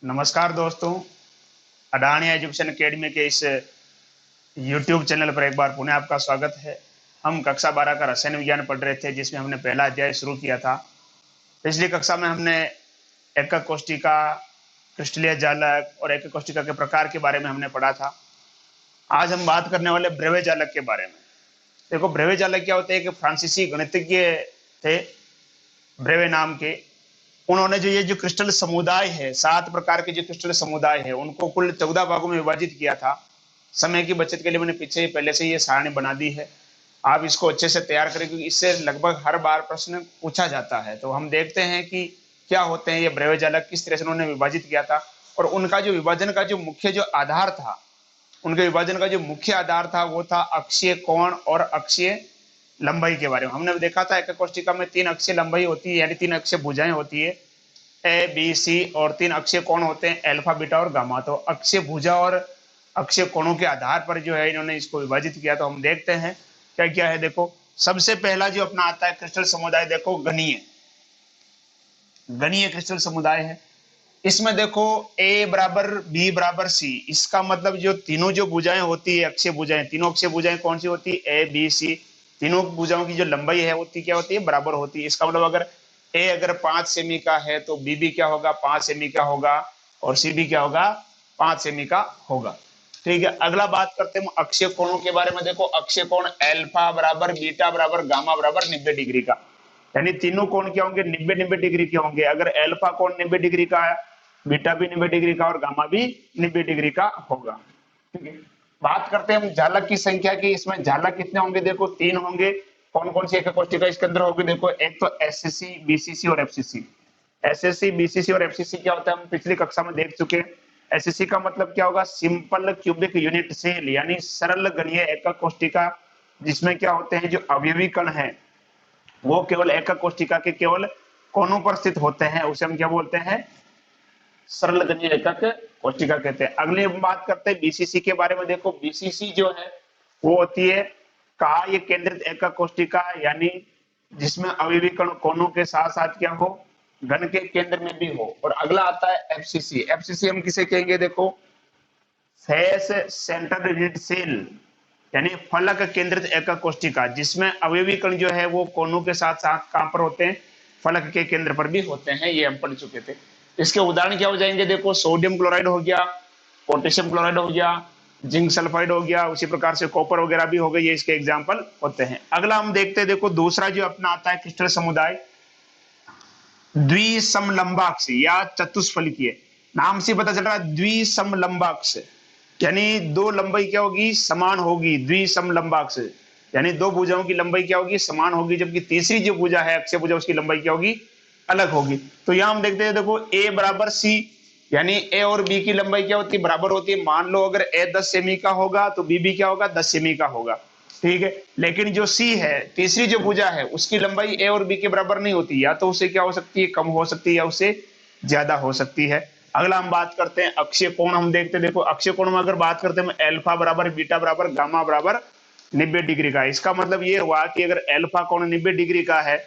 नमस्कार दोस्तों, Adani education academy के इस यूट्यूब चैनल पर एक बार पुनः आपका स्वागत है। हम कक्षा 12 का रसायन विज्ञान पढ़ रहे थे, जिसमें हमने पहला अध्याय शुरू किया था। पिछली कक्षा में हमने एकक कोशिका, क्रिस्टलीय जालक और एकक कोशिका के प्रकार के बारे में हमने पढ़ा था। आज हम बात करने वाले ब्रेवे जालक के बारे में। देखो, ब्रेवे जालक क्या होते हैं कि फ्रांसीसी गणितज्ञ थे ब्रेवे नाम के। उन्होंने जो ये जो क्रिस्टल समुदाय है, 7 प्रकार के जो क्रिस्टल समुदाय है, उनको कुल 14 भागों में विभाजित किया था। समय की बचत के लिए मैंने पीछे पहले से ये सारणी बना दी है, आप इसको अच्छे से तैयार करें, क्योंकि इससे लगभग हर बार प्रश्न पूछा जाता है। तो हम देखते हैं कि क्या होते हैं ये ब्रेवे जालक, किस तरह से उन्होंने विभाजित किया था, और उनका जो विभाजन का जो मुख्य जो आधार था, उनके विभाजन का जो मुख्य आधार था वो था अक्षीय कोण और अक्षीय लंबाई के बारे में। हमने देखा था एकक कोशिका में 3 अक्षीय लंबाई होती है, यानी 3 अक्षीय भुजाएं होती है, ए बी सी, और 3 अक्षीय कोण होते हैं, अल्फा बीटा और गामा। तो अक्षीय भुजा और अक्षीय कोणों के आधार पर जो है इन्होंने इसको विभाजित किया। तो हम देखते हैं क्या क्या है। देखो, सबसे पहला जो अपना आता है क्रिस्टल समुदाय, देखो गणीय क्रिस्टल समुदाय है। इसमें देखो ए बराबर बी बराबर सी, इसका मतलब जो तीनों जो भुजाएं होती है, अक्षीय भुजाएं, तीनों अक्षीय भुजाएं कौन सी होती है, ए बी सी, तीनों भुजाओं की जो लंबाई है वो क्या होती है, बराबर होती है। इसका मतलब अगर ए अगर 5 सेमी का है तो बी भी क्या होगा, 5 सेमी का होगा, और सी भी क्या होगा, 5 सेमी का होगा। ठीक है, अगला बात करते हैं अक्षीय कोणों के बारे में। देखो, अक्षीय कोण अल्फा बराबर बीटा बराबर गामा बराबर 90 डिग्री का, यानी तीनों कोण क्या होंगे, 90 डिग्री के होंगे। अगर अल्फा कोण 90 डिग्री का है, बीटा भी 90 डिग्री का और गामा भी 90 डिग्री का होगा। ठीक है, बात करते हैं हम जालक की संख्या की। इसमें जालक कितने होंगे, देखो 3 होंगे। कौन कौन सी एकक कोशिका इसके अंदर होगी, देखो एक तो एसएससी, बीसीसी और एफसीसी। एसएससी, बीसीसी और एफसीसी क्या होता है, हम पिछली कक्षा में देख चुके हैं। एसएससी का मतलब क्या होगा, सिंपल क्यूबिक यूनिट सेल, यानी सरल गणीय एकक कोशिका, जिसमें क्या होते हैं जो अवयवी कण है वो केवल एकक कोशिका के केवल कोनों पर स्थित होते हैं, उसे हम क्या बोलते हैं, सरल गणीय एकक कोशिका कहते हैं। अगली बात करते हैं बीसीसी के बारे में। देखो, बीसीसी जो है वो होती है काय केंद्रित एकक कोशिका, यानी जिसमें अवयवी कण कोनों के साथ साथ क्या हो, घन के केंद्र में भी हो। और अगला आता है एफसीसी। एफसीसी हम किसे कहेंगे, देखो फेस सेंटर्ड यूनिट सेल, यानी फलक केंद्रित एकक कोशिका, जिसमें अवयवी कण जो है वो कोनों के साथ साथ कहां पर होते हैं, फलक के केंद्र पर भी होते हैं। ये हम पढ़ चुके थे। इसके उदाहरण क्या हो जाएंगे, देखो सोडियम क्लोराइड हो गया, पोटेशियम क्लोराइड हो गया, जिंक सल्फाइड हो गया, उसी प्रकार से कॉपर वगैरह भी हो गए, ये इसके एग्जाम्पल होते हैं। अगला हम देखते हैं, देखो दूसरा जो अपना आता है क्रिस्टल समुदाय, द्विसमलंबाक्ष या चतुष्फलकीय। नाम से पता चल रहा है द्विसमलंबाक्ष, यानी दो लंबाई क्या होगी, समान होगी। द्विसमलंबाक्ष यानी दो भुजाओं की लंबाई क्या होगी, समान होगी, जबकि तीसरी जो भुजा है, अक्षीय भुजा, उसकी लंबाई क्या होगी, अलग होगी। तो यहां हम देखते हैं, देखो ए बराबर सी, यानी ए और बी की लंबाई क्या होती है, बराबर होती है। मान लो अगर ए 10 सेमी का होगा तो बी भी क्या होगा, 10 सेमी का होगा। ठीक है, लेकिन जो सी है, तीसरी जो भुजा है, उसकी लंबाई ए और बी के बराबर नहीं होती, या तो उससे क्या हो सकती है, कम हो सकती है, या उससे ज्यादा हो सकती है। अगला हम बात करते हैं अक्षीय कोण। हम देखते हैं, देखो अक्षीय कोण में अगर बात करते हैं अल्फा बराबर बीटा बराबर गामा बराबर 90 डिग्री का। इसका मतलब ये हुआ कि अगर अल्फा कोण 90 डिग्री का है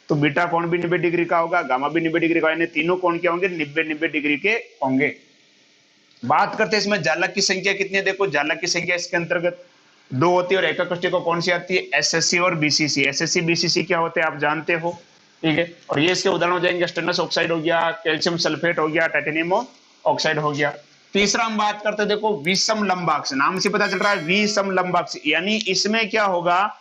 तो बीटा कोण भी 90 डिग्री का होगा, गामा भी 90 डिग्री का, यानी तीनों कोण क्या होंगे, 90 डिग्री के होंगे। बात करते हैं इसमें जालक की संख्या कितनी है। देखो, जालक की संख्या इसके अंतर्गत 2 होती है, और एकक कोशिका कौन सी आती है, एसएससी और बीसीसी। एसएससी बीसीसी क्या होते हैं आप जानते हो। ठीक है, और ये इसके उदाहरण हो जाएंगे, स्टेनस ऑक्साइड हो गया, कैल्शियम सल्फेट हो गया, टाइटेनियम ऑक्साइड हो गया। तीसरा हम बात करते हैं, देखो विषम लंबाक्ष। नाम से पता चल रहा है विषम लंबाक्ष, यानी इसमें क्या होगा,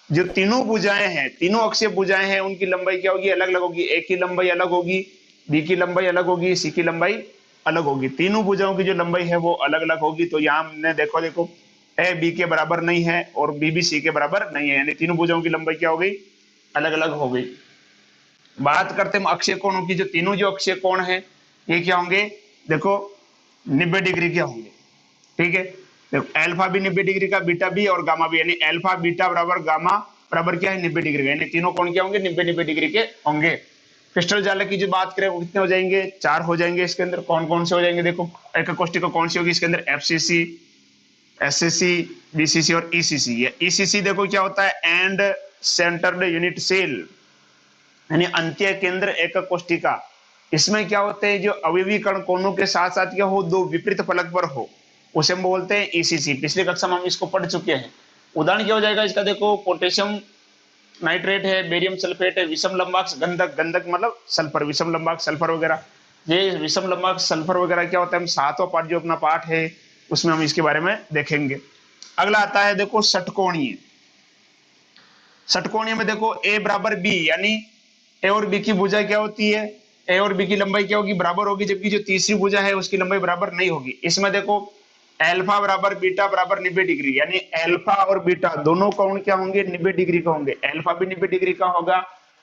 जो तीनों भुजाएं हैं, तीनों अक्षीय भुजाएं हैं, उनकी लंबाई क्या होगी, अलग अलग होगी। ए की लंबाई अलग होगी, बी की लंबाई अलग होगी, सी की लंबाई अलग होगी। तीनों भुजाओं की जो लंबाई है वो अलग अलग होगी। तो यहाँ हमने देखो, देखो ए बी के बराबर नहीं है और बी भी सी के बराबर नहीं है, यानी तीनों भुजाओं की लंबाई क्या हो गई, अलग अलग हो गई। बात करते हैं अक्षीय कोणों की। जो तीनों जो अक्षीय कोण है ये क्या होंगे, देखो 90 डिग्री के होंगे। ठीक है, देखो अल्फा भी 90 डिग्री का, बीटा भी और गामा भी, यानी अल्फा बीटा बराबर गामा बराबर क्या है, 90 डिग्री का, यानी तीनों कोण क्या होंगे, 90 डिग्री के होंगे। क्रिस्टल जालक की जो बात करें वो कितने हो जाएंगे, 4 हो जाएंगे। इसके अंदर कौन कौन से हो जाएंगे, देखो एकक कोशिका कौन सी होगी इसके अंदर, एफसीसी, एसएससी, बीसीसी और ईसीसी। ये ईसीसी देखो क्या होता है, एंड सेंटर्ड यूनिट सेल, यानी अंत्य केंद्र एकक कोशिका। इसमें क्या होते हैं, जो अवयवी कण कोनों के साथ साथ क्या हो, दो विपरीत फलक पर हो, उसे हम बोलते हैं ईसीसी। पिछली कक्षा में हम इसको पढ़ चुके हैं। उदाहरण क्या हो जाएगा इसका, देखो पोटेशियम नाइट्रेट है, बेरियम सल्फेट है, विषम लंबाक्ष गंधक, गंधक मतलब सल्फर, विषम लंबाक्ष सल्फर वगैरह। ये विषम लंबाक्ष सल्फर वगैरह क्या होता है, हम सातवां पाठ जो अपना पाठ है उसमें हम इसके बारे में देखेंगे। अगला आता है देखो षटकोणीय। षटकोणीय में देखो ए बराबर बी, यानी ए और बी की भुजा क्या होती है, ए और बी की लंबाई क्या होगी, बराबर होगी, जबकि जो तीसरी भुजा है उसकी लंबाई बराबर नहीं होगी। इसमें देखो अल्फा बराबर बीटा बराबर 90 डिग्री, यानी अल्फा और बीटा दोनों कोण क्या होंगे, 90 डिग्री का होंगे। अल्फा भी 90 डिग्री का होगा,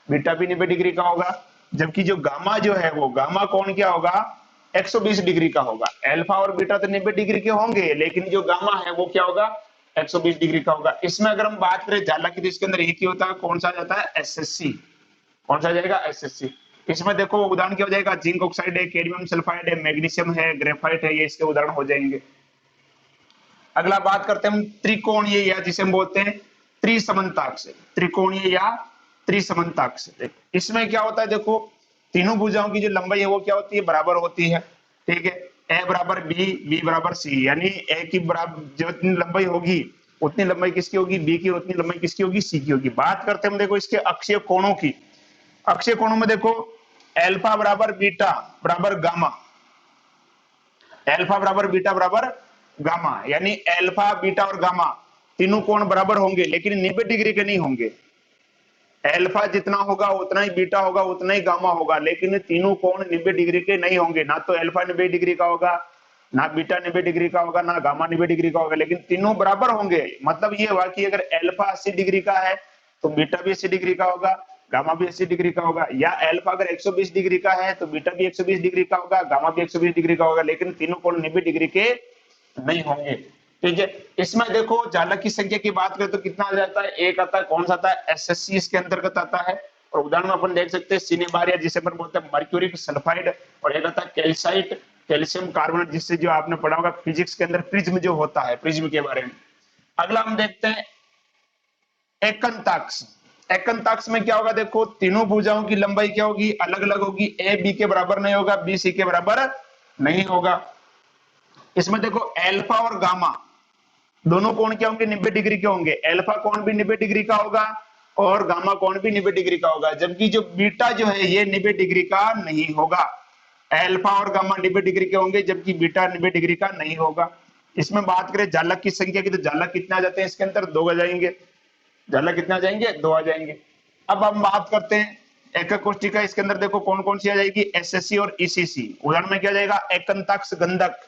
बीटा भी 90 डिग्री का होगा, जबकि जो गामा जो है वो गामा कोण क्या होगा, 120 डिग्री का होगा। अल्फा और बीटा तो 90 डिग्री के होंगे, लेकिन जो गामा है वो क्या होगा, 120 डिग्री का होगा। इसमें अगर हम बात करें जाला की, तो इसके अंदर एक ही होता है, कौन सा जाता है, एसएससी। कौन सा जाएगा, एसएससी। इसमें देखो उदाहरण क्या हो जाएगा, जिंक ऑक्साइड है, कैडमियम सल्फाइड है, मैग्नीशियम है, ग्रेफाइट है, ये इसके उदाहरण हो जाएंगे। अगला बात करते हैं हम त्रिकोणीय, या जिसे हम बोलते हैं त्रिसमन्ताक्ष। त्रिकोणीय या त्रिसमन्ताक्ष। इसमें क्या होता है, देखो तीनों भुजाओं की जो लंबाई है वो क्या होती है, बराबर होती है। ठीक है, ए बराबर बी, बी बराबर सी, यानी ए की बराबर जितनी लंबाई होगी उतनी लंबाई किसकी होगी, बी की, उतनी लंबाई किसकी होगी, सी की होगी। बात करते हैं हम देखो इसके अक्षीय कोणों की। अक्षीय कोणों में देखो अल्फा बराबर बीटा बराबर गामा, अल्फा बराबर बीटा बराबर गामा, यानी अल्फा बीटा और गामा तीनों कोण बराबर होंगे, लेकिन 90 डिग्री के नहीं होंगे। अल्फा जितना होगा उतना ही बीटा होगा, उतना ही गामा होगा, लेकिन तीनों कोण 90 डिग्री के नहीं होंगे। ना तो अल्फा 90 डिग्री का होगा, ना बीटा 90 डिग्री का होगा, ना गामा 90 डिग्री का होगा, लेकिन तीनों बराबर होंगे। मतलब ये हुआ कि अगर अल्फा 80 डिग्री का है तो बीटा भी 80 डिग्री का होगा, गामा भी 80 डिग्री का होगा। या अल्फा अगर 120 डिग्री का है तो बीटा भी 120 डिग्री का होगा, गामा भी 120 डिग्री का होगा, लेकिन तीनों कोण 90 डिग्री के नहीं होंगे। ठीक है, इसमें देखो जालक की संख्या की बात करें तो कितना आ जाता है, एक आता है, कौन सा आता है, एसएससी इसके अंतर्गत आता है। और उदाहरण में अपन देख सकते हैं सिनेबारिया, जिसे अपन बोलते हैं मर्क्यूरिक सल्फाइड, और एक आता है कैल्साइट, कैल्शियम कार्बोनेट, जिससे जो आपने पढ़ा होगा फिजिक्स के अंदर प्रिज्म जो होता है, प्रिज्म के बारे में। अगला हम देखते हैं एकंताक्ष। एकंताक्ष में क्या होगा, देखो तीनों भुजाओं की लंबाई क्या होगी, अलग अलग होगी। ए बी के बराबर नहीं होगा, बी सी के बराबर नहीं होगा। इसमें देखो अल्फा और गामा दोनों कोण क्या होंगे, 90 डिग्री के होंगे। अल्फा कोण भी 90 डिग्री का होगा और गामा कोण भी 90 डिग्री का होगा, जबकि जो बीटा जो है ये 90 डिग्री का नहीं होगा। अल्फा और गामा 90 डिग्री के होंगे, जबकि बीटा 90 डिग्री का नहीं होगा। इसमें बात करें जालक की संख्या की, तो जालक कितने आ जाते हैं इसके अंदर, 2 आ जाएंगे। जालक कितने आ जाएंगे, 2 आ जाएंगे। अब हम बात करते हैं एकक कोष्ठिका। इसके अंदर देखो कौन कौन सी आ जाएगी, एसएससी और ईसीसी। उदाहरण में क्या जाएगा, एकंताक्ष गंधक,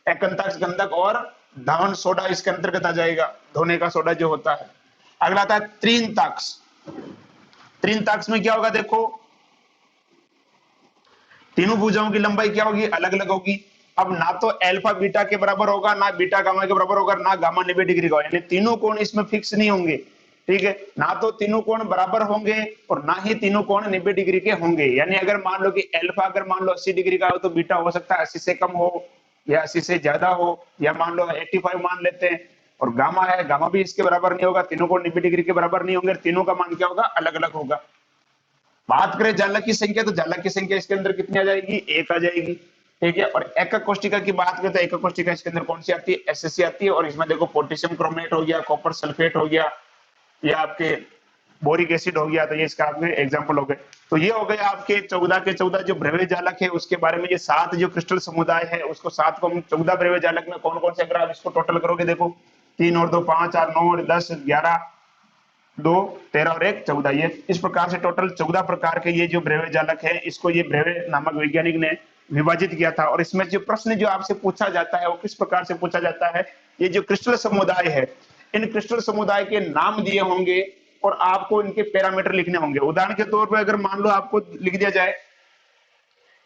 एकंताक्ष गंधक और धावन सोडा इसके अंतर्गत आ जाएगा, धोने का सोडा जो होता है। अगला आता है त्रिनताक्ष। त्रिनताक्ष में क्या होगा, देखो तीनों भुजाओं की लंबाई क्या होगी, अलग अलग होगी। अब ना तो अल्फा बीटा के बराबर होगा, ना बीटा गामा के बराबर होगा, ना गामा 90 डिग्री का, यानी तीनों कोण इसमें फिक्स नहीं होंगे। ठीक है, ना तो तीनों कोण बराबर होंगे और ना ही तीनों कोण 90 डिग्री के होंगे। यानी अगर मान लो कि अल्फा अगर मान लो 80 डिग्री का हो तो बीटा हो सकता है 80 से कम हो या 80 से ज्यादा हो, या मान लो 85 मान लेते हैं। और गामा है, गामा भी इसके बराबर नहीं होगा, तीनों कोण 90 डिग्री के बराबर नहीं होंगे, तीनों का मान क्या होगा, अलग अलग होगा। बात करें जालक की संख्या, तो जालक की संख्या इसके अंदर कितनी आ जाएगी, 1 आ जाएगी। ठीक है, और एकक कोष्ठिका की बात करें तो एकक कोष्ठिका इसके अंदर कौन सी आती है, एसएससी आती है। और इसमें देखो पोटेशियम क्रोमेट हो गया, कॉपर सल्फेट हो गया, या आपके बोरिक एसिड हो गया, तो ये इसका आपके एग्जांपल हो गए। तो ये हो गए आपके 14 के 14 जो ब्रेवे जालक है उसके बारे में। ये 7 जो क्रिस्टल समुदाय है उसको 7 को हम 14 ब्रेवे जालक में कौन कौन से, अगर आप इसको टोटल करोगे, देखो 3 और 2 5, 8 9 और 10 11 2 13 और 1 14, ये इस प्रकार से टोटल 14 प्रकार के ये जो ब्रेवे जालक है, इसको ये ब्रेवे नामक वैज्ञानिक ने विभाजित किया था। और इसमें जो प्रश्न जो आपसे पूछा जाता है वो किस प्रकार से पूछा जाता है, ये जो क्रिस्टल समुदाय है, इन क्रिस्टल समुदाय के नाम दिए होंगे और आपको इनके पैरामीटर लिखने होंगे। उदाहरण के तौर पर अगर मान लो आपको लिख दिया जाए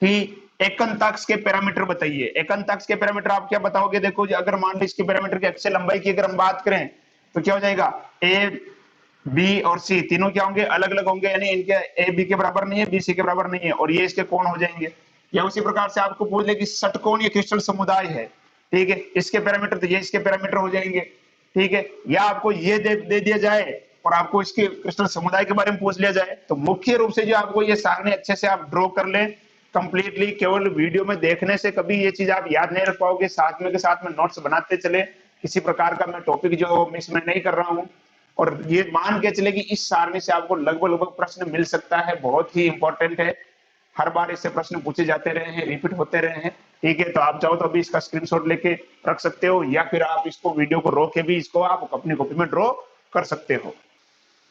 कि एकंताक्ष के पैरामीटर बताइए, एकंताक्ष के पैरामीटर आप क्या बताओगे, देखो अगर मान लो इसके पैरामीटर की अक्षीय लंबाई की अगर हम बात करें तो क्या हो जाएगा, ए बी और सी तीनों क्या होंगे, अलग अलग होंगे, यानी इनके ए बी के बराबर नहीं है, बी सी के बराबर नहीं है, और ये इसके कोण हो जाएंगे। या उसी प्रकार से आपको पूछ ले कि षटकोणीय क्रिस्टल समुदाय है, ठीक है, इसके पैरामीटर, तो ये इसके पैरामीटर हो जाएंगे। ठीक है, या आपको ये दे दिया जाए और आपको इसके क्रिस्टल समुदाय के बारे में पूछ लिया जाए, तो मुख्य रूप से जो आपको ये सारणी अच्छे से आप ड्रॉ कर लें कंप्लीटली केवल वीडियो में देखने से कभी ये चीज आप याद नहीं रख पाओगे। साथ में के साथ में नोट्स बनाते चले, किसी प्रकार का मैं टॉपिक जो मिस में नहीं कर रहा हूँ। और ये मान के चले कि इस सारणी से आपको लगभग लगभग प्रश्न मिल सकता है, बहुत ही इंपॉर्टेंट है। हर बार इससे प्रश्न पूछे जाते रहे हैं, रिपीट होते रहे हैं। ठीक है, तो आप चाहो तो अभी इसका स्क्रीनशॉट लेके रख सकते हो, या फिर आप इसको वीडियो को रोक के भी इसको आप अपनी कॉपी में ड्रॉ कर सकते हो।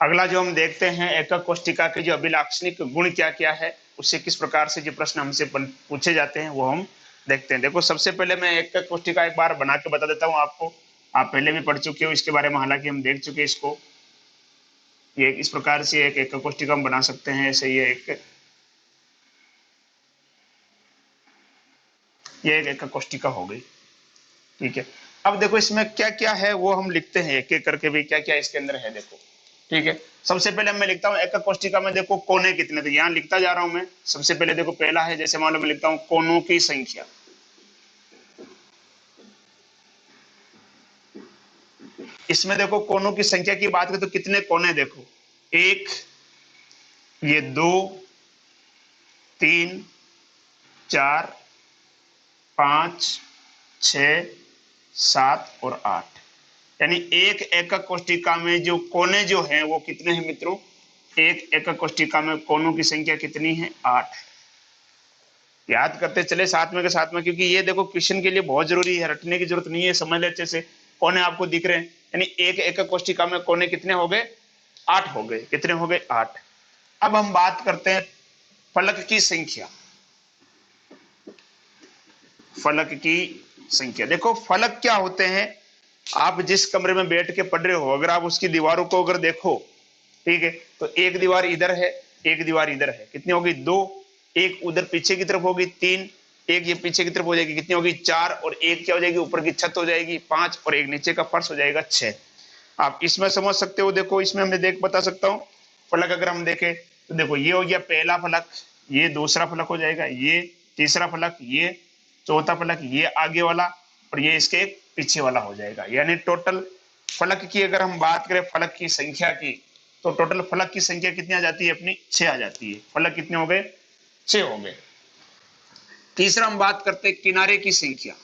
अगला जो हम देखते हैं, एकक कोष्ठिका के जो अभिलाक्षणिक गुण क्या क्या है, उससे किस प्रकार से जो प्रश्न हमसे पूछे जाते हैं वो हम देखते हैं। देखो, सबसे पहले मैं एकक कोष्ठिका एक बार बना के बता देता हूँ आपको। आप पहले भी पढ़ चुके हो इसके बारे में, हालांकि हम देख चुके इसको। ये इस प्रकार से एक एकक कोष्ठिका हम बना सकते हैं। ऐसे ये एक एकक कोष्ठिका हो गई। ठीक है, अब देखो इसमें क्या क्या है वो हम लिखते हैं एक एक करके भी, क्या क्या इसके अंदर है देखो। ठीक है, सबसे पहले मैं लिखता हूँ एकक कोष्ठिका में देखो कोने कितने, तो यहाँ लिखता जा रहा हूं मैं। सबसे पहले देखो पहला है, जैसे मान लो मैं लिखता हूँ कोनों की संख्या। इसमें देखो कोनों की संख्या की बात करें तो कितने कोने देखो, 1, ये 2, 3, 4, 5, 6, 7 और 8। यानी एक एकक कोष्ठिका में जो कोने जो हैं वो कितने हैं मित्रों, एक एकक कोष्ठिका में कोनों की संख्या कितनी है, 8। याद करते चले साथ में के साथ में, क्योंकि ये देखो क्वेश्चन के लिए बहुत जरूरी है, रटने की जरूरत नहीं है, समझ ले अच्छे से। कोने आपको दिख रहे हैं, यानी एक एकक कोष्ठिका में कोने कितने हो गए, 8 हो गए। कितने हो गए, 8। अब हम बात करते हैं फलक की संख्या। फलक की संख्या, देखो फलक क्या होते हैं, आप जिस कमरे में बैठ के पढ़ रहे हो, अगर आप उसकी दीवारों को अगर देखो, ठीक है, तो एक दीवार इधर है, एक दीवार इधर है, कितनी होगी, 2। एक उधर पीछे की तरफ होगी, 3। एक ये पीछे की तरफ हो जाएगी, कितनी होगी, 4। और एक क्या हो जाएगी, ऊपर की छत हो जाएगी, 5। और एक नीचे का फर्श हो जाएगा, 6। आप इसमें समझ सकते हो। देखो इसमें हमने देख बता सकता हूँ फलक अगर हम देखें तो देखो ये हो गया पहला फलक, ये दूसरा फलक हो जाएगा, ये तीसरा फलक, ये चौथा फलक, ये आगे वाला, और ये इसके पीछे वाला हो जाएगा। यानी टोटल फलक की अगर हम बात करें, फलक की संख्या की, तो टोटल फलक की संख्या कितनी आ जाती है अपनी, 6 आ जाती है। फलक कितने हो गए, 6 हो गए। तीसरा हम बात करते हैं किनारे की संख्या।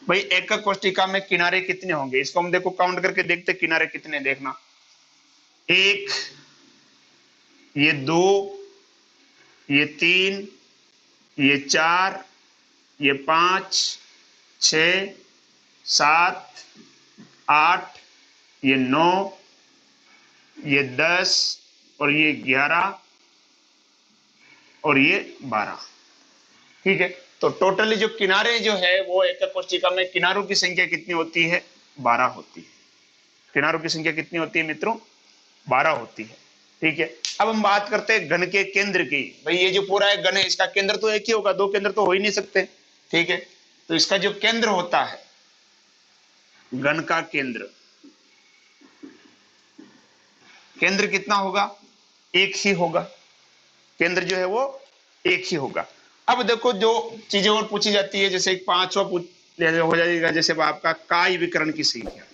भाई एकक कोष्ठिका में किनारे कितने होंगे, इसको हम देखो काउंट करके देखते किनारे कितने, देखना 1, ये 2, ये 3, ये 4, ये 5, 6, 7, 8, ये 9, ये 10 और ये 11 और ये 12। ठीक है, तो टोटली जो किनारे जो है वो एकक कोष्ठिका में किनारों की संख्या कितनी होती है, 12 होती है। किनारों की संख्या कितनी होती है मित्रों, 12 होती है। ठीक है, अब हम बात करते हैं घन के केंद्र की। भाई ये जो पूरा है घन है, इसका केंद्र तो एक ही होगा, 2 केंद्र तो हो ही नहीं सकते। ठीक है, तो इसका जो केंद्र होता है, घन का केंद्र, केंद्र कितना होगा, एक ही होगा। केंद्र जो है वो एक ही होगा। अब देखो जो चीजें और पूछी जाती है, जैसे 5वां हो जाएगा, जैसे आपका काय विकर्ण की संख्या,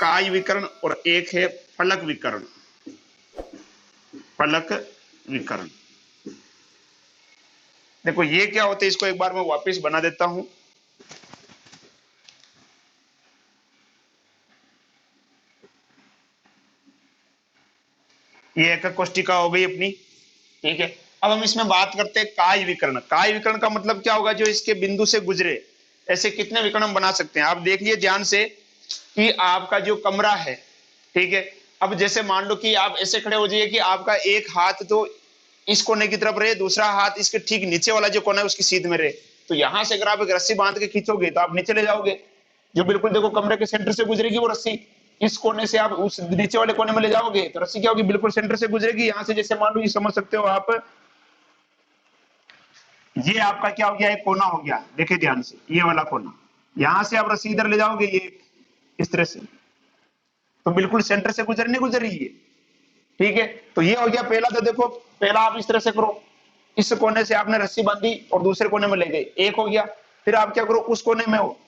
काय विकर्ण, और एक है फलक विकर्ण। फलक विकर्ण, देखो ये क्या होते हैं, इसको एक बार मैं वापस बना देता हूं। ये एकक कोष्ठिका हो गई अपनी। ठीक है, अब हम इसमें बात करते हैं काय विकर्ण। काय विकर्ण का मतलब क्या होगा, जो इसके बिंदु से गुजरे। ऐसे कितने विकर्ण हम बना सकते हैं, आप देख लिए ध्यान से कि आपका जो कमरा है, ठीक है, अब जैसे मान लो कि आप ऐसे खड़े हो जाइए कि आपका एक हाथ तो इस कोने की तरफ रहे, दूसरा हाथ इसके ठीक नीचे वाला जो कोना है उसकी सीध में रहे। तो यहां से अगर आप एक रस्सी बांध के खींचोगे तो आप नीचे ले जाओगे, जो बिल्कुल देखो कमरे के सेंटर से गुजरेगी वो रस्सी, इस कोने से आप उस नीचे वाले कोने में ले जाओगे तो रस्सी क्या होगी, बिल्कुल सेंटर से गुजरेगी। यहां से जैसे मान लो ये समझ सकते हो आप, ये आपका क्या हो गया, एक कोना हो गया, देखिए ध्यान से, ये वाला कोना, यहां से आप रस्सी इधर ले जाओगे, ये इस तरह से, तो बिल्कुल सेंटर से गुजर नहीं गुजर रही है। ठीक है, तो ये हो गया पहला। तो देखो पहला आप इस तरह से करो, इस कोने से आपने रस्सी बांधी और दूसरे कोने में ले गए, एक हो गया। फिर आप क्या करो, उस कोने में हो,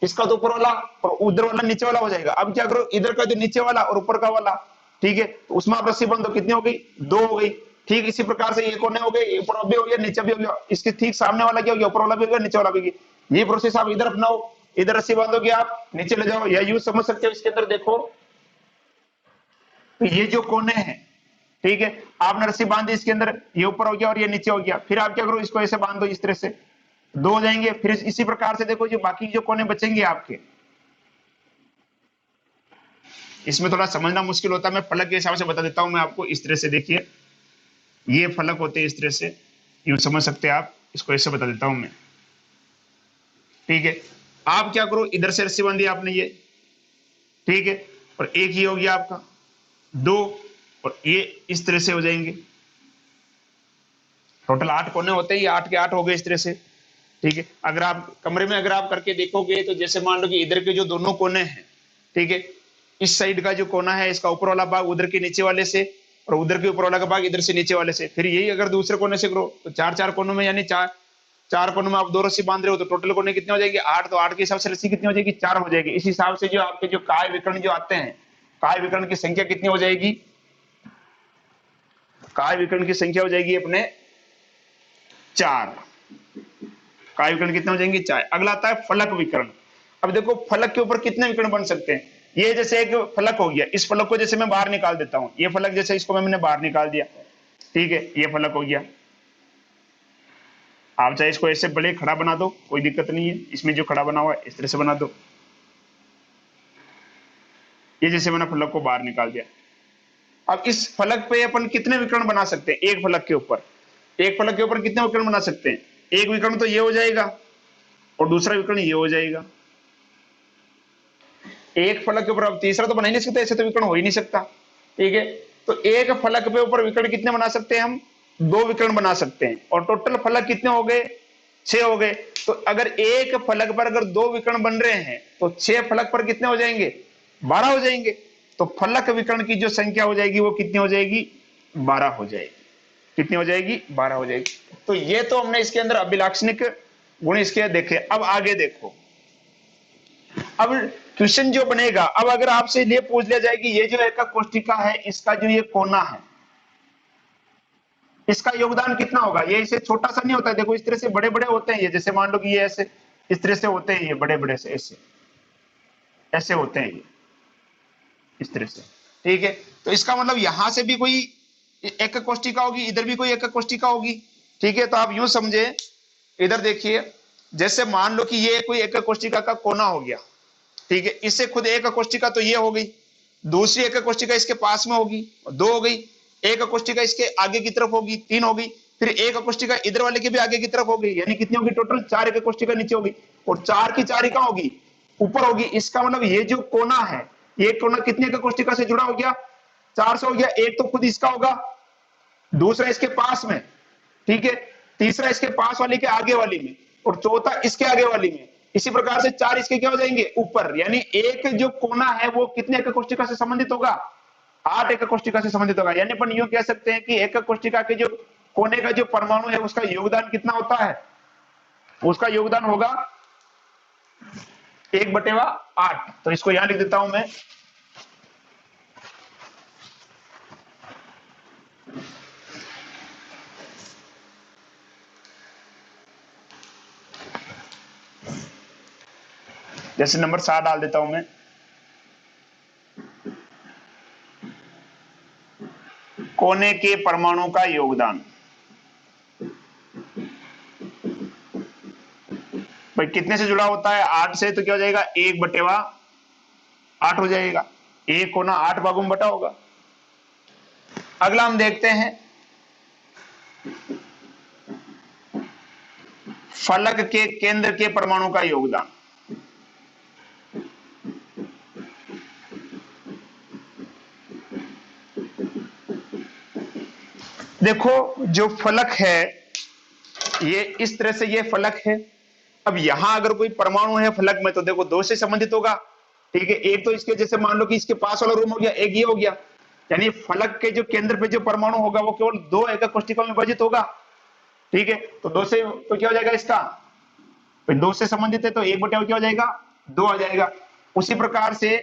इसका तो ऊपर वाला और उधर वाला नीचे वाला हो जाएगा। अब क्या करो, इधर का जो नीचे वाला और ऊपर का वाला, ठीक है, तो उसमें आप रस्सी बांध दो, कितनी हो गई? 2 हो गई। ठीक इसी प्रकार से ये कोने हो गए, ऊपर भी हो गया, नीचे भी हो गया, इसके ठीक सामने वाला क्या हो गया? ऊपर वाला भी हो गया, नीचे वाला भी हो गया। ये प्रोसेस आप इधर अपनाओ, इधर रस्सी बांधोगे आप, नीचे ले जाओ, या यूज समझ सकते हो। इसके अंदर देखो, तो ये जो कोने हैं, ठीक है, आपने रस्सी बांध दी, इसके अंदर ये ऊपर हो गया और ये नीचे हो गया। फिर आप क्या करो, इसको ऐसे बांध दो, इस तरह से 2 हो जाएंगे। फिर इसी प्रकार से देखो, जो बाकी जो कोने बचेंगे आपके, इसमें थोड़ा समझना मुश्किल होता है, मैं फलक के हिसाब से बता देता हूं मैं आपको। इस तरह से देखिए, ये फलक होते हैं इस तरह से, यूं समझ सकते हैं आप, इसको ऐसे बता देता हूं मैं। ठीक है, आप क्या करो, इधर से रस्सी बांधी आपने ये, ठीक है, और एक ही हो गया आपका 2, और ये इस तरह से हो जाएंगे। टोटल 8 कोने होते हैं, ये 8 के 8 हो गए इस तरह से। ठीक है, अगर आप कमरे में अगर आप करके देखोगे, तो जैसे मान लो कि इधर के जो दोनों कोने हैं, ठीक है, इस साइड का जो कोना है, इसका ऊपर वाला भाग उधर के नीचे वाले से, और उधर के ऊपर वाला का भाग इधर से नीचे वाले से। फिर यही अगर दूसरे कोने से करो, तो 4 कोनों में, यानी 4 कोनों में आप 2 रस्सी बांध रहे हो, तो टोटल कोने कितने हो जाएंगे? 8। तो 8 के हिसाब से रस्सी कितनी हो जाएगी? 4 हो जाएगी। इस हिसाब से जो आपके जो काय विकर्ण जो आते हैं, काय विकर्ण की संख्या कितनी हो जाएगी? काय विकर्ण की संख्या हो जाएगी अपने 4। काय विकर्ण कितने हो जाएंगे? 4। अगला आता है फलक विकर्ण। अब देखो, फलक के ऊपर कितने विकर्ण बन सकते हैं? ये जैसे एक फलक हो गया, इस फलक को जैसे मैं बाहर निकाल देता हूं, ये फलक जैसे इसको मैंने बाहर निकाल दिया, ठीक है, ये फलक हो गया। आप चाहे इसको ऐसे बड़े खड़ा बना दो, कोई दिक्कत नहीं है, इसमें जो खड़ा बना हुआ है इस तरह से बना दो। ये जैसे मैंने फलक को बाहर निकाल दिया। अब इस फलक पे अपन कितने विकर्ण बना सकते हैं? एक फलक के ऊपर, एक फलक के ऊपर कितने विकर्ण बना सकते हैं? एक विकर्ण तो ये हो जाएगा, और दूसरा विकर्ण ये हो जाएगा। एक फलक के ऊपर अब तीसरा तो बना ही नहीं सकते, ऐसे तो विकर्ण हो ही नहीं सकता। ठीक है, तो एक फलक पे ऊपर विकर्ण कितने बना सकते हैं हम? 2 विकर्ण बना सकते हैं। और टोटल फलक कितने हो गए? 6 हो गए। तो अगर एक फलक पर अगर 2 विकर्ण बन रहे हैं, तो 6 फलक पर कितने हो जाएंगे? 12 हो जाएंगे। तो फलक विकर्ण की जो संख्या हो जाएगी वो कितनी हो जाएगी? 12 हो जाएगी। कितनी हो जाएगी? 12 हो जाएगी। तो ये तो हमने इसके अंदर अभिलाक्षणिक गुण इसके देखे। अब आगे देखो, अब क्वेश्चन जो बनेगा, अब अगर आपसे ये पूछ लिया जाए कि ये जो एकक कोष्ठिका है, इसका जो ये कोना है, इसका योगदान कितना होगा? ये इसे छोटा सा नहीं होता है, देखो इस तरह से बड़े बड़े होते हैं ये, जैसे मान लो कि ये ऐसे इस तरह से होते हैं, ये बड़े बड़े से ऐसे ऐसे होते हैं ये इस तरह से। ठीक है, तो इसका मतलब यहां से भी कोई एकक कोष्ठिका होगी, इधर भी कोई एकक कोष्ठिका होगी। ठीक है, तो आप यूं समझे, इधर देखिए, जैसे मान लो कि ये कोई एकक कोष्ठिका का कोना हो गया, ठीक है, इससे खुद एक कोष्ठिका तो ये हो गई, दूसरी एक कोष्ठिका इसके पास में होगी, 2 हो गई, एक कोष्ठिका इसके आगे की तरफ होगी, 3 हो गई, फिर एक कोष्ठिका इधर वाले के भी आगे की तरफ हो गई, यानी कितनी होगी टोटल? 4 एक कोष्ठिका नीचे होगी, और 4 की 4 कहां होगी? ऊपर होगी। इसका मतलब ये जो कोना है, ये कोना कितने एक कोष्ठिका से जुड़ा हो गया? 4 से हो गया। एक तो खुद इसका होगा, दूसरा इसके पास में, ठीक है, तीसरा इसके पास वाली के आगे वाली में, और चौथा इसके आगे वाली में। इसी प्रकार से 4 इसके क्या हो जाएंगे? ऊपर। यानी एक जो कोना है वो कितने एकक कोष्ठिका से संबंधित होगा? 8 एकक कोष्ठिका से संबंधित होगा। यानी अपन यूं कह सकते हैं कि एकक कोष्ठिका के जो कोने का जो परमाणु है, उसका योगदान कितना होता है? उसका योगदान होगा 1/8। तो इसको यहां लिख देता हूं मैं, जैसे नंबर 7 डाल देता हूं मैं। कोने के परमाणु का योगदान, भाई कितने से जुड़ा होता है? 8 से। तो क्या हो जाएगा? 1/8 हो जाएगा। एक कोना 8 भागों में बटा होगा। अगला हम देखते हैं फलक के केंद्र के परमाणु का योगदान। देखो, जो फलक है ये इस तरह से ये फलक है। अब यहां अगर कोई परमाणु है फलक में, तो देखो 2 से संबंधित होगा। ठीक है, एक तो इसके जैसे मान लो कि इसके पास वाला रूम हो गया, एक ये हो गया, यानी फलक के जो केंद्र पे जो परमाणु होगा वो केवल 2 एकक कोष्ठिकाओं में विभाजित होगा। ठीक है, तो 2 से तो क्या हो जाएगा इसका? 2 से संबंधित है, तो 1/2 क्या हो जाएगा? 2 आ जाएगा। उसी प्रकार से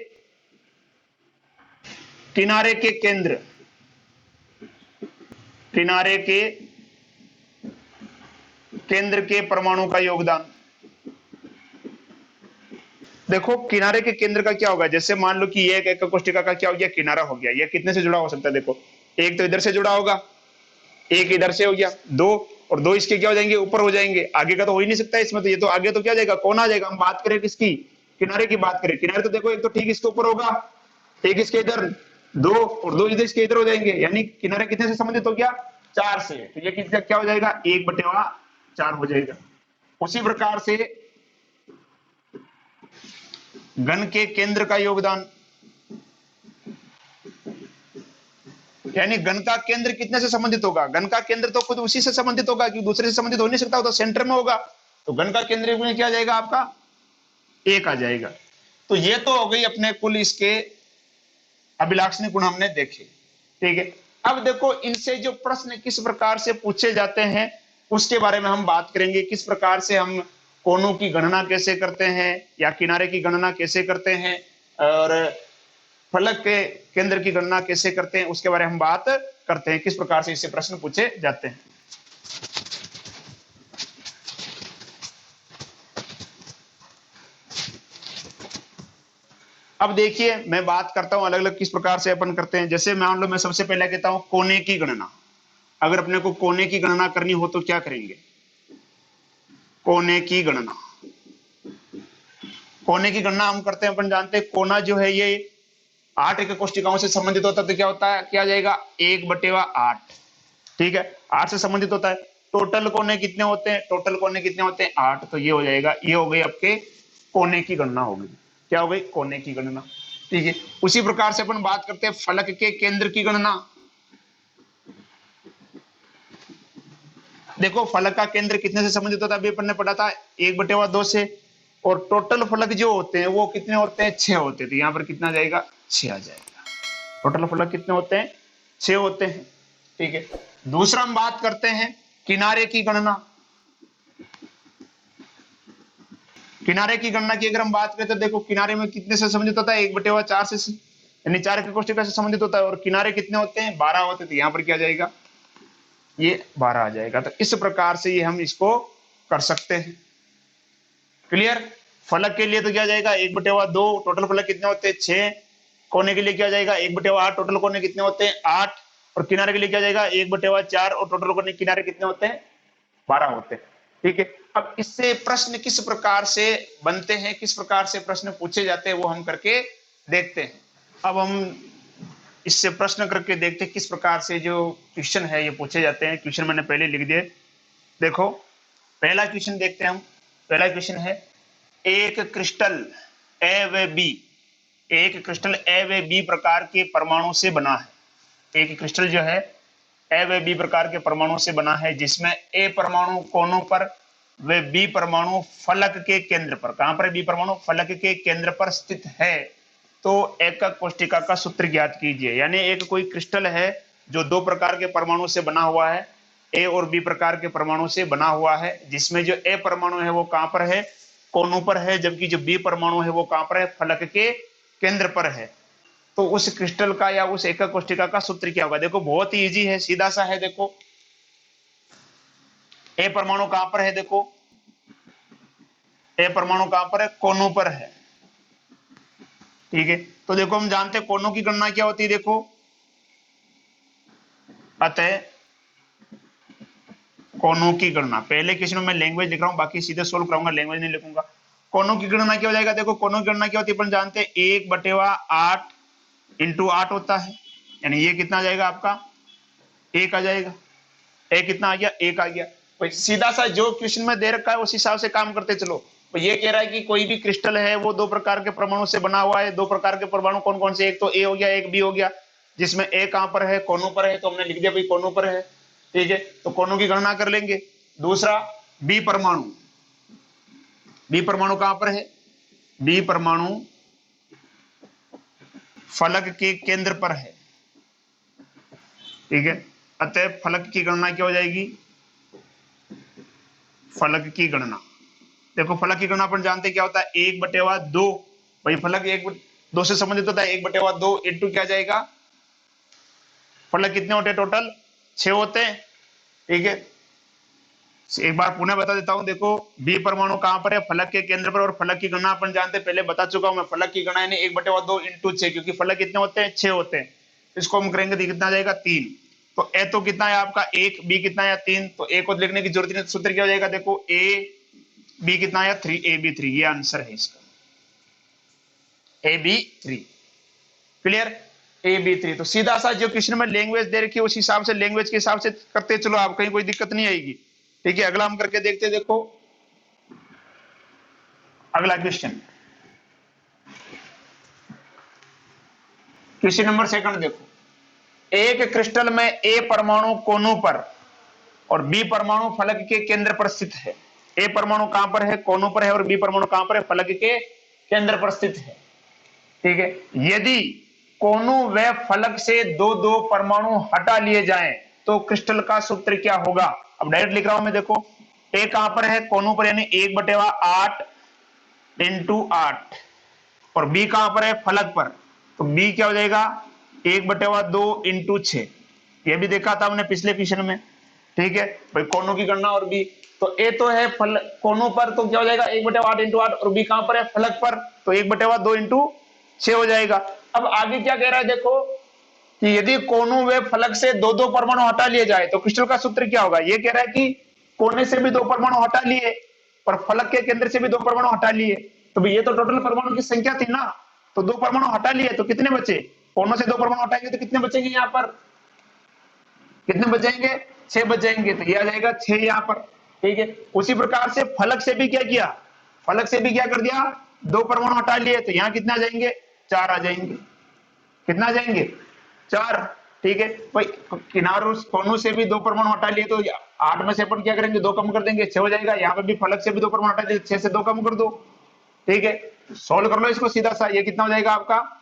किनारे के केंद्र, किनारे के केंद्र के परमाणु का योगदान। देखो किनारे के केंद्र का क्या होगा, जैसे मान लो कि ये एक कोष्टिका का क्या हो गया, किनारा हो गया। ये कितने से जुड़ा हो सकता है, देखो एक तो इधर से जुड़ा होगा, एक इधर से हो गया, दो, और दो इसके क्या हो जाएंगे, ऊपर हो जाएंगे। आगे का तो हो ही नहीं सकता इसमें, तो ये तो आगे तो क्या जाएगा, कौन आ जाएगा। हम बात करें किसकी, किनारे की बात करें। किनारे तो देखो एक तो ठीक इसके ऊपर होगा, एक इसके इधर, दो, और दो इधर इसके इधर हो जाएंगे। यानी किनारे कितने से संबंधित हो गया, चार से। तो ये कितना क्या हो जाएगा, 1/4 हो जाएगा। उसी प्रकार से घन के केंद्र का योगदान, यानी घन का केंद्र कितने से संबंधित होगा। घन का केंद्र तो खुद उसी से संबंधित होगा, कि दूसरे से संबंधित हो नहीं सकता, तो सेंटर में होगा। तो घन का केंद्र में क्या आ जाएगा आपका, 1 आ जाएगा। तो ये तो हो गई अपने कुल इसके अभिलाक्षणिक गुण हमने देखे, ठीक है। अब देखो इनसे जो प्रश्न किस प्रकार से पूछे जाते हैं उसके बारे में हम बात करेंगे। किस प्रकार से हम कोणों की गणना कैसे करते हैं, या किनारे की गणना कैसे करते हैं, और फलक के केंद्र की गणना कैसे करते हैं, उसके बारे में हम बात करते हैं, किस प्रकार से इससे प्रश्न पूछे जाते हैं। अब देखिए मैं बात करता हूं अलग अलग किस प्रकार से अपन करते हैं। जैसे मान लो मैं सबसे पहले कहता हूं कोने की गणना। अगर अपने को कोने की गणना करनी हो तो क्या करेंगे, कोने की गणना। कोने की गणना हम करते हैं, अपन जानते हैं कोना जो है ये 8 एक कोष्टिकाओं से संबंधित होता है। तो क्या होता है, क्या जाएगा, 1/8, ठीक है, 8 से संबंधित होता है। टोटल कोने कितने होते हैं, टोटल कोने कितने होते हैं, 8। तो ये हो जाएगा, ये हो गई आपके कोने की गणना होगी। क्या हो गई, कोने की गणना, ठीक है। उसी प्रकार से अपन बात करते हैं फलक के केंद्र की गणना। देखो फलक का केंद्र कितने से संबंधित होता है, अभी अपन ने पढ़ा था 1/2 से। और टोटल फलक जो होते हैं वो कितने होते हैं, 6 होते हैं। तो यहाँ पर कितना जाएगा, 6 आ जाएगा। टोटल फलक कितने होते हैं, 6 होते हैं, ठीक है। दूसरा हम बात करते हैं किनारे की गणना। किनारे की गणना की अगर हम बात करें तो देखो किनारे में कितने से संबंधित होता है, 1/4 से, यानी 4 के कोष्टिका से संबंधित होता है। और किनारे कितने होते हैं, 12 होते हैं। तो यहाँ पर क्या जाएगा, ये 12 आ जाएगा। तो इस प्रकार से ये हम इसको कर सकते हैं। क्लियर। फलक के लिए तो क्या जाएगा, 1/2, टोटल फलक कितने होते हैं, 6। कोने के लिए क्या जाएगा, 1/8, टोटल कोने कितने होते हैं, 8। और किनारे के लिए क्या जाएगा, 1/4, और टोटल कोने किनारे कितने होते हैं, 12 होते हैं, ठीक है। अब इससे प्रश्न किस प्रकार से बनते हैं, किस प्रकार से प्रश्न पूछे जाते हैं, वो हम करके देखते हैं। अब हम इससे प्रश्न करके देखते हैं किस प्रकार से जो क्वेश्चन है ये पूछे जाते हैं। क्वेश्चन मैंने पहले लिख दिए, देखो पहला क्वेश्चन देखते हैं हम। पहला क्वेश्चन है, एक क्रिस्टल ए व बी, एक क्रिस्टल ए व बी प्रकार के परमाणु से बना है। एक क्रिस्टल जो है ए व बी प्रकार के परमाणु से बना है, जिसमें ए परमाणु कोनों पर व बी परमाणु फलक के केंद्र पर, कहां पर बी परमाणु, फलक के केंद्र पर स्थित है। तो एकक कोष्टिका का सूत्र ज्ञात कीजिए। यानी एक कोई क्रिस्टल है जो 2 प्रकार के परमाणु से बना हुआ है, ए और बी प्रकार के परमाणु से बना हुआ है, जिसमें जो ए परमाणु है वो कहां पर है, कोनों पर है, जबकि जो बी परमाणु है वो कहां पर है, फलक के केंद्र पर है। तो उस क्रिस्टल का या उस एकक कोष्टिका का सूत्र क्या होगा। देखो बहुत ही इजी है, सीधा सा है। देखो ए परमाणु कहां पर है, देखो ए परमाणु कहां पर है, कोनों पर है, ठीक है। तो देखो हम जानते हैं कोनों की गणना क्या होती है। देखो अतः कोनों की गणना, पहले क्वेश्चन में मैं लैंग्वेज लिख रहा हूं, बाकी सीधे सोल्व कराऊंगा, लैंग्वेज नहीं लिखूंगा। कोनों की गणना क्या हो जाएगा, देखो कोनों की गणना क्या होती है अपन जानते हैं, 1/8 इंटू 8 होता है। यानी ये कितना आ जाएगा आपका, 1 आ जाएगा। ए कितना आ गया, 1 आ गया। तो सीधा सा जो क्वेश्चन में दे रखा है उस हिसाब से काम करते चलो। तो ये कह रहा है कि कोई भी क्रिस्टल है वो 2 प्रकार के परमाणु से बना हुआ है। 2 प्रकार के परमाणु कौन कौन से, एक तो ए हो गया, एक बी हो गया, जिसमें ए कहां पर है, कोनों पर है। तो हमने लिख दिया भाई कोनों पर है, ठीक है। तो कोनों की गणना कर लेंगे। दूसरा बी परमाणु, बी परमाणु कहां पर है, बी परमाणु फलक के केंद्र पर है, ठीक है। अतः फलक की गणना क्या हो जाएगी, फलक की गणना, देखो फलक की गणना अपन जानते क्या होता है, 1/2। भाई फलक 1/2 से संबंधित होता है, 1/2 इंटू क्या जाएगा, फलक कितने होते हैं टोटल? 6 होते हैं। ठीक है, एक बार पुनः बता देता हूं, देखो बी परमाणु कहां पर है? फलक के केंद्र पर। और फलक की गणना अपन जानते हैं, पहले बता चुका हूं मैं। फलक की गणना यानी 1/2 इंटू 6, क्योंकि फलक कितने होते हैं? 6 होते हैं। इसको हम करेंगे तो कितना आ जाएगा? 3। तो ए तो कितना है आपका? 1, बी कितना है? 3। तो ए को लिखने की जरूरत नहीं, सूत्र क्या हो जाएगा? देखो ए बी कितना है? 3 ए बी 3, ये आंसर है इसका, A B 3। Clear? A B 3। तो सीधा सा जो क्वेश्चन में लैंग्वेज दे रखी है उस हिसाब से, लैंग्वेज के हिसाब से करते चलो, आप कहीं कोई दिक्कत नहीं आएगी। ठीक है, अगला हम करके देखते हैं। देखो अगला क्वेश्चन, क्वेश्चन नंबर 2 देखो। एक क्रिस्टल में ए परमाणु कोनों पर और बी परमाणु फलक के केंद्र पर स्थित है। ए परमाणु कहां पर है? कोनों पर है। और बी परमाणु कहां पर है? फलक के केंद्र पर स्थित है। ठीक है, यदि कोनों व फलक से दो दो परमाणु हटा लिए जाएं तो क्रिस्टल का सूत्र क्या होगा? अब डायरेक्ट लिख रहा हूं मैं, देखो ए कहां पर है? कोनों पर, यानी 1/8 इंटू 8। और बी कहां पर है? फलक पर। तो बी क्या हो जाएगा? 1/2 इंटू 6। यह भी देखा था हमने पिछले क्वेश्चन में। ठीक है भाई, कोनों की गणना। और बी तो ए तो है फल कोनों पर, तो क्या हो जाएगा? 1/8 इंटू 8। और बी कहां पर है? फलक पर, तो 1/2 इंटू 6 हो जाएगा। अब आगे क्या कह रहा है देखो, कि यदि कोनों व फलक से दो दो परमाणु हटा लिए जाए तो क्रिस्टल का सूत्र क्या होगा? ये कह रहा है कि कोने से भी दो परमाणु हटा लिए और फलक के केंद्र से भी दो परमाणु हटा लिए। तो ये तो टोटल परमाणु की संख्या थी ना, तो दो परमाणु हटा लिए तो कितने बचे? कोनों से दो परमाणु हटाएंगे तो कितने बचेंगे? यहाँ पर कितने बचेंगे? 6 बचेंगे। तो ये आ जाएगा 6 यहाँ पर। ठीक है, उसी प्रकार से फलक से भी क्या किया? फलक से भी क्या कर दिया? दो परमाणु हटा लिए, तो यहाँ कितना आ जाएंगे? 4 आ जाएंगे। कितना आ जाएंगे? 4। ठीक है भाई, किनारों कोनों से भी दो परमाणु हटा लिए तो 8 में से अपन क्या करेंगे? 2 कम कर देंगे, 6 हो जाएगा। यहाँ पर भी फलक से भी दो परमाणु हटा दिए, 6 से 2 कम कर दो। ठीक है, सोल्व कर लो इसको सीधा सा। ये कितना हो जाएगा आपका?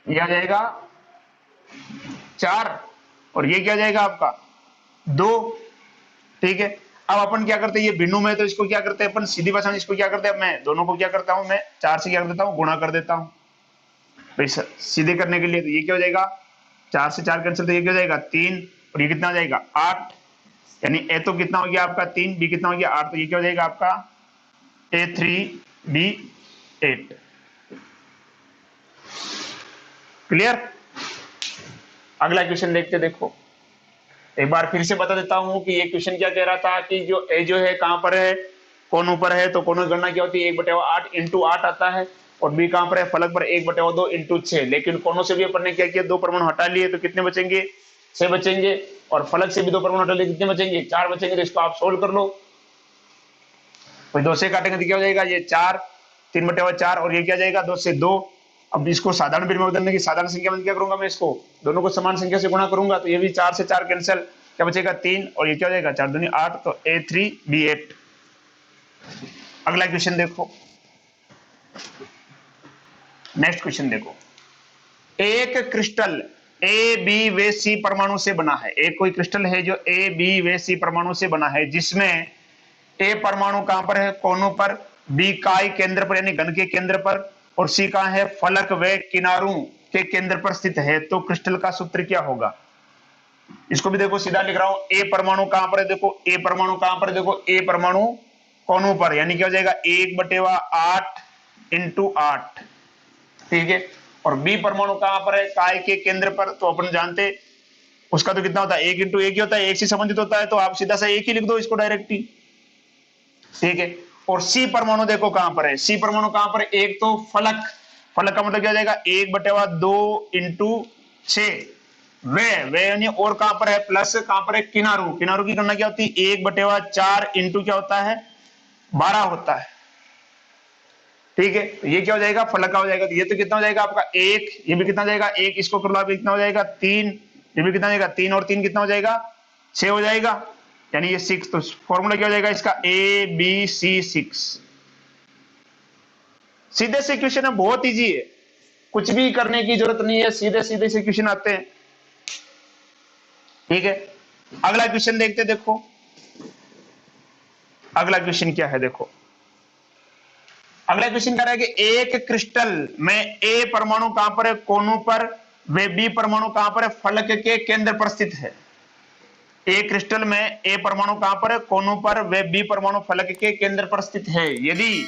ये आ जाएगा 4। और ये क्या जाएगा आपका? 2। ठीक है, अब अपन क्या करते हैं? ये भिन्नों में, तो इसको क्या करते हैं अपन? सीधी भाषा में इसको क्या करते हैं? मैं दोनों को क्या करता हूं? मैं 4 से क्या कर देता हूं? गुणा कर देता हूं भाई सीधे करने के लिए। तो ये क्या हो जाएगा? 4 से 4 कैंसिल, तो ये क्या हो जाएगा? 3। और ये कितना आ जाएगा? 8। यानी ए तो कितना हो गया आपका? 3। बी कितना हो गया? 8। तो ये क्या हो जाएगा आपका? A3 B8। क्लियर? अगला क्वेश्चन देखते, देखो एक बार फिर से बता देता हूं कि ये क्वेश्चन क्या कह रहा था, कि जो ए जो है कहां पर है? कोनों पर है। तो कोनों की गणना क्या होती है? 1/8 इंटू 8 आता है। और बी कहां पर है? फलक पर, 1/2 इंटू 6। लेकिन कोनों से भी अपन ने क्या किया? दो परमाणु हटा लिए, तो कितने बचेंगे? 6 बचेंगे। और फलक से भी दो परमाणु हटा लिए, कितने बचेंगे? 4 बचेंगे। तो इसको आप सोल्व कर लो। तो 2 से काटेंगे तो क्या हो जाएगा? ये 4, 3/4। और ये क्या जाएगा? 2 से 2। अब इसको साधारण में बदलने की, साधारण संख्या में क्या करूंगा मैं? इसको दोनों को समान संख्या से गुणा करूंगा। तो ये भी 4 से 4 कैंसिल, क्या बचेगा? 3। और ये क्या हो जाएगा? 4 दूनी 8। तो A3 B8। अगला क्वेश्चन देखो, नेक्स्ट क्वेश्चन देखो। एक क्रिस्टल ए बी व सी परमाणु से बना है। एक कोई क्रिस्टल है जो ए बी व सी परमाणु से बना है, जिसमें ए परमाणु कहां पर है? कोनों पर, बी काई केंद्र पर यानी घन के केंद्र पर, और सी कहां है? फलक व किनारों के केंद्र पर स्थित है। तो क्रिस्टल का सूत्र क्या होगा? इसको भी देखो सीधा लिख रहा हूं। ए परमाणु कहां पर है? देखो ए परमाणु कहां पर है? देखो ए परमाणु कोनों पर, यानी क्या हो जाएगा? 1/8 इंटू 8। ठीक है, और बी परमाणु कहां पर है? काय के केंद्र पर। तो अपन जानते उसका तो कितना होता है? 1 इंटू 1 ही होता है, 1 से संबंधित होता है। तो आप सीधा सा 1 ही लिख दो इसको डायरेक्ट ही। ठीक है, और सी परमाणु देखो कहां पर है? सी परमाणु कहां पर है? एक तो फलक, फलक का मतलब क्या हो जाएगा? 1/2 इंटू 6। वे यानी और कहां पर है? प्लस कहां पर है? किनारों। किनारों की गणना क्या होती है? 1/4 इंटू क्या होता है? 12 होता है। ठीक है, तो ये क्या हो जाएगा? फलक का हो जाएगा। तो ये तो कितना हो जाएगा आपका? 1। ये भी कितना हो जाएगा? 1। इसको कर लो आप, कितना हो जाएगा? 3। ये भी कितना हो जाएगा? 3 और 3 कितना हो जाएगा? 6 हो जाएगा, यानी ये 6। तो फॉर्मूला क्या हो जाएगा इसका? ABC6। सीधे से क्वेश्चन है, बहुत इजी है, कुछ भी करने की जरूरत नहीं है, सीधे सीधे से क्वेश्चन आते हैं। ठीक है, अगला क्वेश्चन देखते, देखो अगला क्वेश्चन क्या है। देखो अगला क्वेश्चन कह रहा है कि एक क्रिस्टल में ए परमाणु कहां पर है? कोनों पर, वे बी परमाणु कहां पर है, फलक के केंद्र पर स्थित है। ए क्रिस्टल में ए परमाणु कहां पर है, कोनों पर, वे बी परमाणु फलक के केंद्र पर स्थित है। यदि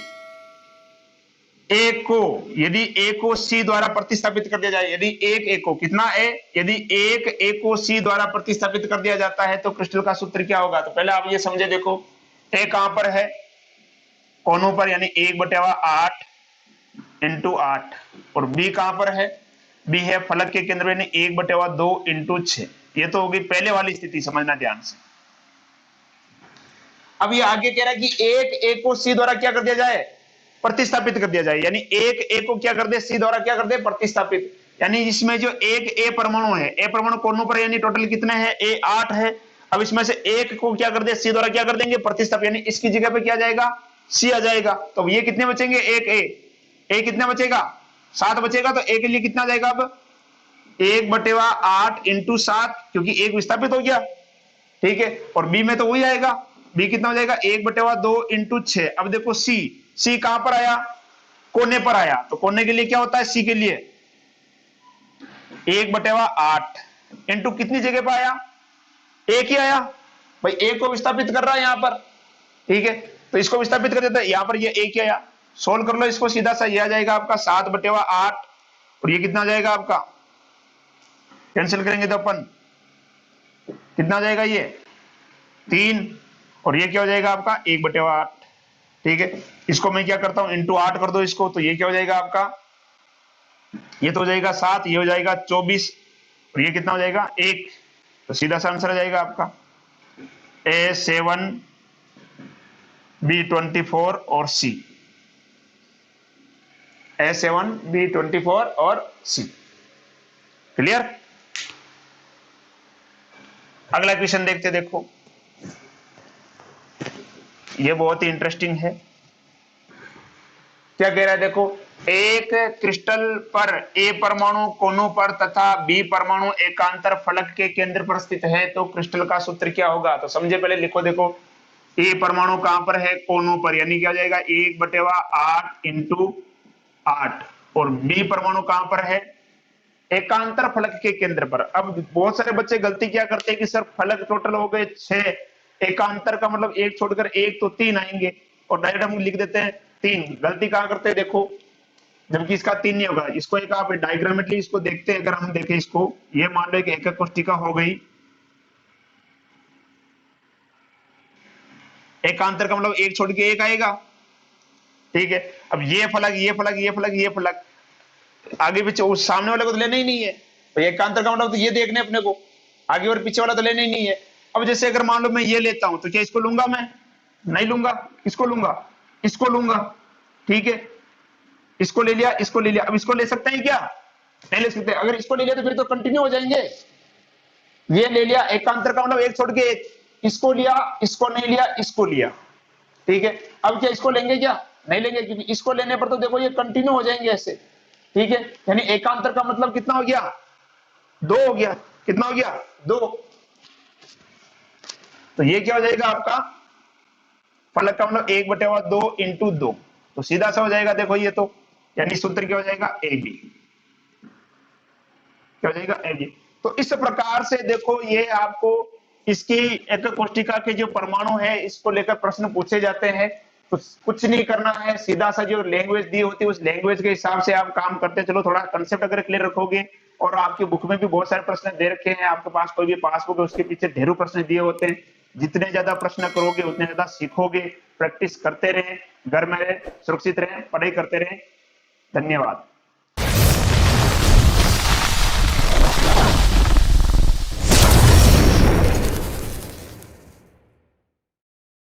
ए को सी द्वारा प्रतिस्थापित कर दिया जाए, यदि ए को, कितना ए, यदि ए को सी द्वारा प्रतिस्थापित कर दिया जाता है तो क्रिस्टल का सूत्र क्या होगा। तो पहले आप ये समझे, देखो ए कहां पर है, कोनों पर, यानी 1/8 इंटू 8, और बी कहां पर है, बी है फलक के केंद्र में, यानी 1/2 इंटू 6। ये तो होगी पहले वाली स्थिति, समझना ध्यान से। अब ये आगे कह रहा है कि एक ए को सी द्वारा क्या कर दिया जाए, प्रतिस्थापित कर दिया जाए, यानी एक ए को क्या कर दे, सी द्वारा क्या कर दे, प्रतिस्थापित। यानी इसमें जो एक ए परमाणु है, ए परमाणु कोनों पर, यानी टोटल कितने हैं, ए 8 है। अब इसमें से एक को क्या कर दे, सी द्वारा क्या कर देंगे, प्रतिस्थापित, यानी इसकी जगह पे क्या जाएगा, सी आ जाएगा। तो ये कितने बचेंगे, एक ए कितना बचेगा, 7 बचेगा। तो ए के लिए कितना जाएगा, अब 1/8 इंटू 7, क्योंकि एक विस्थापित हो गया, ठीक है। और बी में तो वही आएगा, बी कितना हो जाएगा, 1/2 इंटू 6। अब देखो सी कहां पर आया, कोने पर आया, तो कोने के लिए क्या होता है, सी के लिए 1/8 इंटू कितनी जगह पर आया, एक ही आया भाई, एक को विस्थापित कर रहा है यहां पर, ठीक है। तो इसको विस्थापित कर देता है, यहां पर ये एक ही आया, सोल्व कर लो इसको, सीधा सा ये आ जाएगा आपका 7/8, और ये कितना जाएगा आपका, कैंसिल करेंगे तो अपन कितना आ जाएगा, ये 3, और ये क्या हो जाएगा आपका 1/8, ठीक है। इसको मैं क्या करता हूं, इंटू 8 कर दो इसको, तो ये क्या हो जाएगा आपका, ये तो हो जाएगा 7, ये हो जाएगा 24, और ये कितना हो जाएगा 1। तो सीधा सा आंसर आ जाएगा आपका A7 B24 और C, A7 B24 और C। क्लियर। अगला क्वेश्चन देखते, देखो ये बहुत ही इंटरेस्टिंग है। क्या कह रहा है, देखो एक क्रिस्टल पर ए परमाणु कोनों पर तथा बी परमाणु एकांतर फलक के केंद्र पर स्थित है, तो क्रिस्टल का सूत्र क्या होगा। तो समझे, पहले लिखो, देखो ए परमाणु कहां पर है, कोनों पर, यानी क्या हो जाएगा 1/8 इंटू 8, और बी परमाणु कहां पर है, एकांतर फलक के केंद्र पर। अब बहुत सारे बच्चे गलती क्या करते हैं कि सर फलक टोटल हो गए 6, एकांतर का मतलब एक छोड़कर एक, तो 3 आएंगे, और डायरेक्ट हम लिख देते हैं 3। गलती कहां करते हैं, देखो जबकि इसका 3 नहीं होगा। इसको एक आप डायग्रामेटली इसको देखते हैं, अगर हम देखें इसको, ये मान लो कि एक कोष्टिका हो गई, एकांतर का मतलब एक छोड़ के एक आएगा, ठीक है। अब ये फलक, ये फलक, ये फलक, ये फलक, आगे पीछे उस सामने वाले को तो लेना ही नहीं है, तो एकांतर का मतलब तो ये देखने अपने को, आगे और पीछे वाला तो लेना ही नहीं है। अब जैसे अगर मान लो मैं ये लेता हूं, तो क्या इसको लूंगा, मैं नहीं लूंगा, इसको लूंगा, इसको लूंगा, ठीक है। इसको ले लिया, इसको ले लिया, अब इसको ले सकते हैं क्या, नहीं ले सकते। अगर इसको ले लिया तो फिर तो कंटिन्यू हो जाएंगे। ये ले लिया, एकांतर का मतलब एक छोड़ के एक, इसको लिया, इसको नहीं लिया, इसको लिया, ठीक है। अब क्या इसको लेंगे, क्या नहीं लेंगे, क्योंकि इसको लेने पर तो देखो ये कंटिन्यू हो जाएंगे ऐसे, ठीक है। यानी एकांतर का मतलब कितना हो गया, 2 हो गया, कितना हो गया 2। तो ये क्या हो जाएगा आपका फलक का मतलब 1/2 इंटू 2, तो सीधा सा हो जाएगा, देखो ये तो, यानी सूत्र क्या हो जाएगा ए बी, क्या हो जाएगा ए बी। तो इस प्रकार से देखो ये आपको इसकी एक कोष्टिका के जो परमाणु है इसको लेकर प्रश्न पूछे जाते हैं। तो कुछ नहीं करना है, सीधा सा जो लैंग्वेज दी होती है उस लैंग्वेज के हिसाब से आप काम करते चलो। थोड़ा कंसेप्ट अगर क्लियर रखोगे, और आपकी बुक में भी बहुत सारे प्रश्न दे रखे हैं, आपके पास कोई भी पासबुक है उसके पीछे ढेरों प्रश्न दिए होते हैं। जितने ज्यादा प्रश्न करोगे उतने ज्यादा सीखोगे। प्रैक्टिस करते रहें, घर में रहें, सुरक्षित रहें, पढ़ाई करते रहें। धन्यवाद।